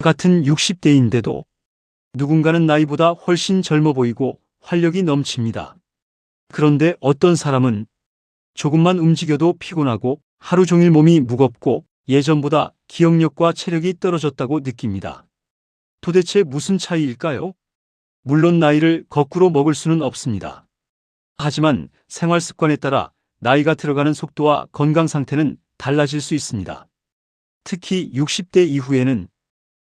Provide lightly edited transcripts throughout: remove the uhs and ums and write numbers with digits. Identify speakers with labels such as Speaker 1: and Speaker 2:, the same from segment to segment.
Speaker 1: 같은 60대인데도 누군가는 나이보다 훨씬 젊어 보이고 활력이 넘칩니다. 그런데 어떤 사람은 조금만 움직여도 피곤하고 하루 종일 몸이 무겁고 예전보다 기억력과 체력이 떨어졌다고 느낍니다. 도대체 무슨 차이일까요? 물론 나이를 거꾸로 먹을 수는 없습니다. 하지만 생활 습관에 따라 나이가 들어가는 속도와 건강 상태는 달라질 수 있습니다. 특히 60대 이후에는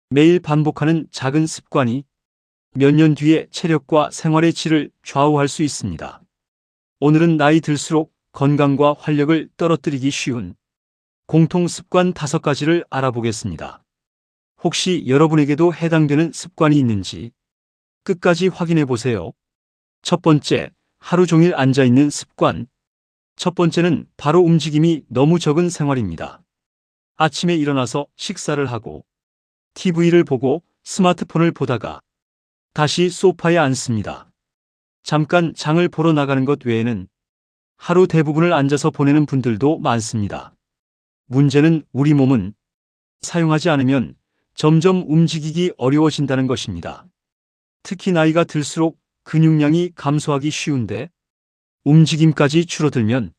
Speaker 1: 매일 반복하는 작은 습관이 몇 년 뒤에 체력과 생활의 질을 좌우할 수 있습니다. 오늘은 나이 들수록 건강과 활력을 떨어뜨리기 쉬운 공통 습관 5가지를 알아보겠습니다. 혹시 여러분에게도 해당되는 습관이 있는지 끝까지 확인해 보세요. 첫 번째, 하루 종일 앉아 있는 습관. 첫 번째는 바로 움직임이 너무 적은 생활입니다. 아침에 일어나서 식사를 하고 TV를 보고 스마트폰을 보다가 다시 소파에 앉습니다. 잠깐 장을 보러 나가는 것 외에는 하루 대부분을 앉아서 보내는 분들도 많습니다. 문제는 우리 몸은 사용하지 않으면 점점 움직이기 어려워진다는 것입니다. 특히 나이가 들수록 근육량이 감소하기 쉬운데 움직임까지 줄어들면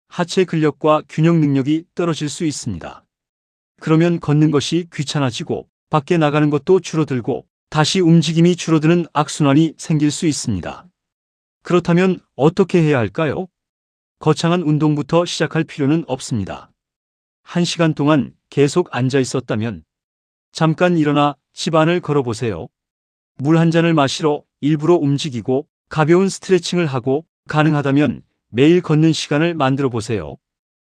Speaker 1: 하체 근력과 균형 능력이 떨어질 수 있습니다. 그러면 걷는 것이 귀찮아지고 밖에 나가는 것도 줄어들고 다시 움직임이 줄어드는 악순환이 생길 수 있습니다. 그렇다면 어떻게 해야 할까요? 거창한 운동부터 시작할 필요는 없습니다. 1시간 동안 계속 앉아 있었다면 잠깐 일어나 집 안을 걸어보세요. 물 한 잔을 마시러 일부러 움직이고 가벼운 스트레칭을 하고 가능하다면 매일 걷는 시간을 만들어 보세요.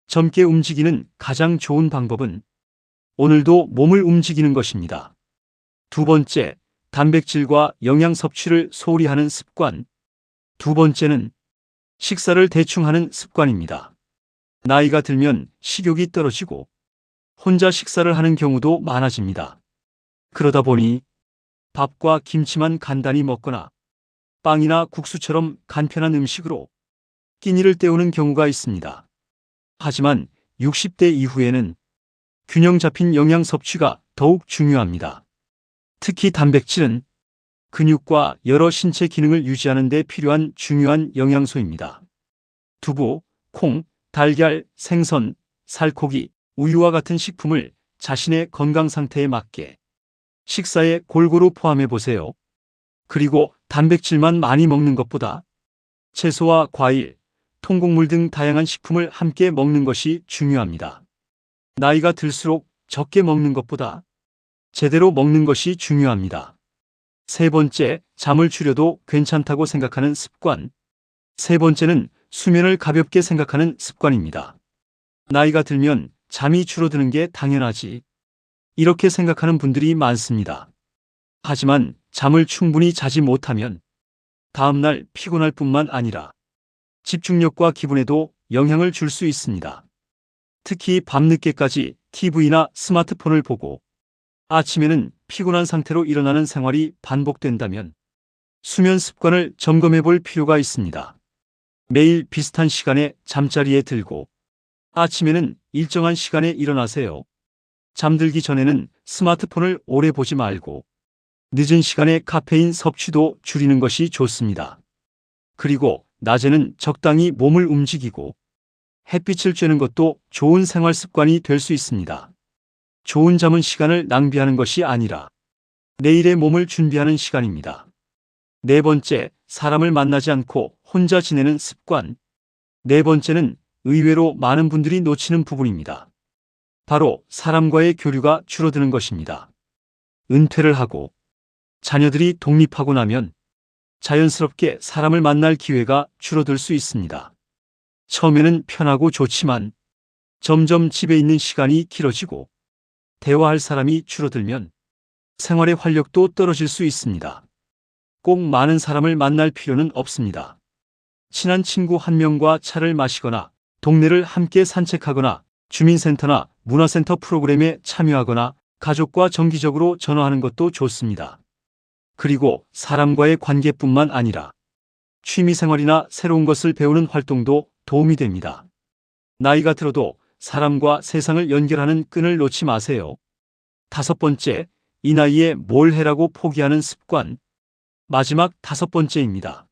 Speaker 1: 젊게 움직이는 가장 좋은 방법은 오늘도 몸을 움직이는 것입니다. 두 번째, 단백질과 영양 섭취를 소홀히 하는 습관. 두 번째는 식사를 대충 하는 습관입니다. 나이가 들면 식욕이 떨어지고 혼자 식사를 하는 경우도 많아집니다. 그러다 보니 밥과 김치만 간단히 먹거나 빵이나 국수처럼 간편한 음식으로 끼니를 때우는 경우가 있습니다. 하지만 60대 이후에는 균형 잡힌 영양 섭취가 더욱 중요합니다. 특히 단백질은 근육과 여러 신체 기능을 유지하는 데 필요한 중요한 영양소입니다. 두부, 콩, 달걀, 생선, 살코기, 우유와 같은 식품을 자신의 건강 상태에 맞게 식사에 골고루 포함해 보세요. 그리고 단백질만 많이 먹는 것보다 채소와 과일, 통곡물 등 다양한 식품을 함께 먹는 것이 중요합니다. 나이가 들수록 적게 먹는 것보다 제대로 먹는 것이 중요합니다. 세 번째, 잠을 줄여도 괜찮다고 생각하는 습관. 세 번째는 수면을 가볍게 생각하는 습관입니다. 나이가 들면 잠이 줄어드는 게 당연하지, 이렇게 생각하는 분들이 많습니다. 하지만 잠을 충분히 자지 못하면 다음날 피곤할 뿐만 아니라 집중력과 기분에도 영향을 줄 수 있습니다. 특히 밤늦게까지 TV나 스마트폰을 보고 아침에는 피곤한 상태로 일어나는 생활이 반복된다면 수면 습관을 점검해 볼 필요가 있습니다. 매일 비슷한 시간에 잠자리에 들고 아침에는 일정한 시간에 일어나세요. 잠들기 전에는 스마트폰을 오래 보지 말고 늦은 시간에 카페인 섭취도 줄이는 것이 좋습니다. 그리고 낮에는 적당히 몸을 움직이고 햇빛을 쬐는 것도 좋은 생활 습관이 될 수 있습니다. 좋은 잠은 시간을 낭비하는 것이 아니라 내일의 몸을 준비하는 시간입니다. 네 번째, 사람을 만나지 않고 혼자 지내는 습관. 네 번째는 의외로 많은 분들이 놓치는 부분입니다. 바로 사람과의 교류가 줄어드는 것입니다. 은퇴를 하고 자녀들이 독립하고 나면 자연스럽게 사람을 만날 기회가 줄어들 수 있습니다. 처음에는 편하고 좋지만 점점 집에 있는 시간이 길어지고 대화할 사람이 줄어들면 생활의 활력도 떨어질 수 있습니다. 꼭 많은 사람을 만날 필요는 없습니다. 친한 친구 한 명과 차를 마시거나 동네를 함께 산책하거나 주민센터나 문화센터 프로그램에 참여하거나 가족과 정기적으로 전화하는 것도 좋습니다. 그리고 사람과의 관계뿐만 아니라 취미생활이나 새로운 것을 배우는 활동도 도움이 됩니다. 나이가 들어도 사람과 세상을 연결하는 끈을 놓지 마세요. 다섯 번째, 이 나이에 뭘 해라고 포기하는 습관. 마지막 5번째입니다.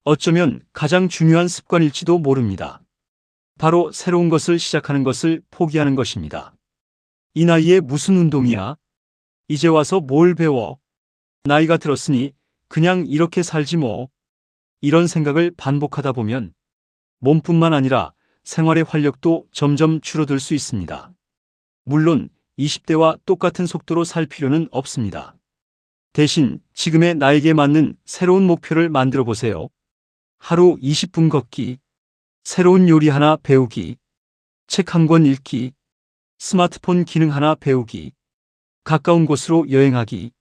Speaker 1: 어쩌면 가장 중요한 습관일지도 모릅니다. 바로 새로운 것을 시작하는 것을 포기하는 것입니다. 이 나이에 무슨 운동이야? 이제 와서 뭘 배워? 나이가 들었으니 그냥 이렇게 살지 뭐. 이런 생각을 반복하다 보면 몸뿐만 아니라 생활의 활력도 점점 줄어들 수 있습니다. 물론 20대와 똑같은 속도로 살 필요는 없습니다. 대신 지금의 나에게 맞는 새로운 목표를 만들어 보세요. 하루 20분 걷기, 새로운 요리 하나 배우기, 책 한 권 읽기, 스마트폰 기능 하나 배우기, 가까운 곳으로 여행하기,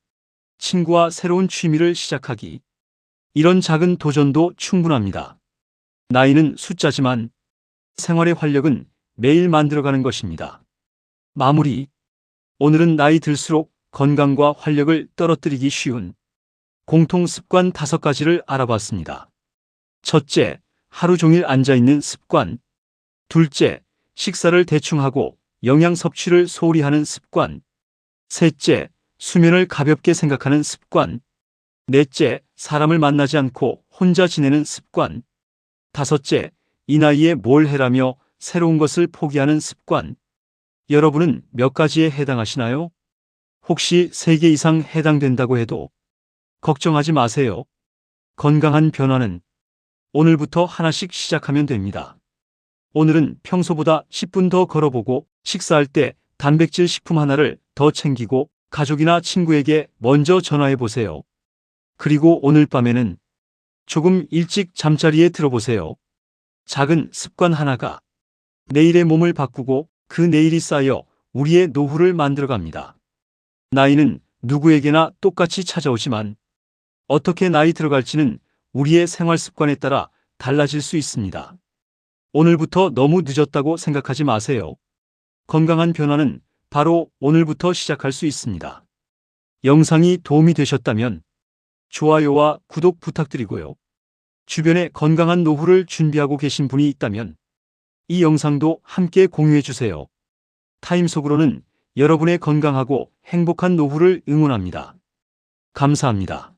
Speaker 1: 친구와 새로운 취미를 시작하기. 이런 작은 도전도 충분합니다. 나이는 숫자지만 생활의 활력은 매일 만들어가는 것입니다. 마무리. 오늘은 나이 들수록 건강과 활력을 떨어뜨리기 쉬운 공통 습관 5가지를 알아봤습니다. 첫째, 하루 종일 앉아있는 습관. 둘째, 식사를 대충 하고 영양 섭취를 소홀히 하는 습관. 셋째, 수면을 가볍게 생각하는 습관. 넷째, 사람을 만나지 않고 혼자 지내는 습관. 다섯째, 이 나이에 뭘 해라며 새로운 것을 포기하는 습관. 여러분은 몇 가지에 해당하시나요? 혹시 3개 이상 해당된다고 해도 걱정하지 마세요. 건강한 변화는 오늘부터 하나씩 시작하면 됩니다. 오늘은 평소보다 10분 더 걸어보고 식사할 때 단백질 식품 하나를 더 챙기고 가족이나 친구에게 먼저 전화해 보세요. 그리고 오늘 밤에는 조금 일찍 잠자리에 들어보세요. 작은 습관 하나가 내일의 몸을 바꾸고 그 내일이 쌓여 우리의 노후를 만들어갑니다. 나이는 누구에게나 똑같이 찾아오지만 어떻게 나이 들어갈지는 우리의 생활 습관에 따라 달라질 수 있습니다. 오늘부터 너무 늦었다고 생각하지 마세요. 건강한 변화는 바로 오늘부터 시작할 수 있습니다. 영상이 도움이 되셨다면 좋아요와 구독 부탁드리고요. 주변에 건강한 노후를 준비하고 계신 분이 있다면 이 영상도 함께 공유해 주세요. 타임 속으로는 여러분의 건강하고 행복한 노후를 응원합니다. 감사합니다.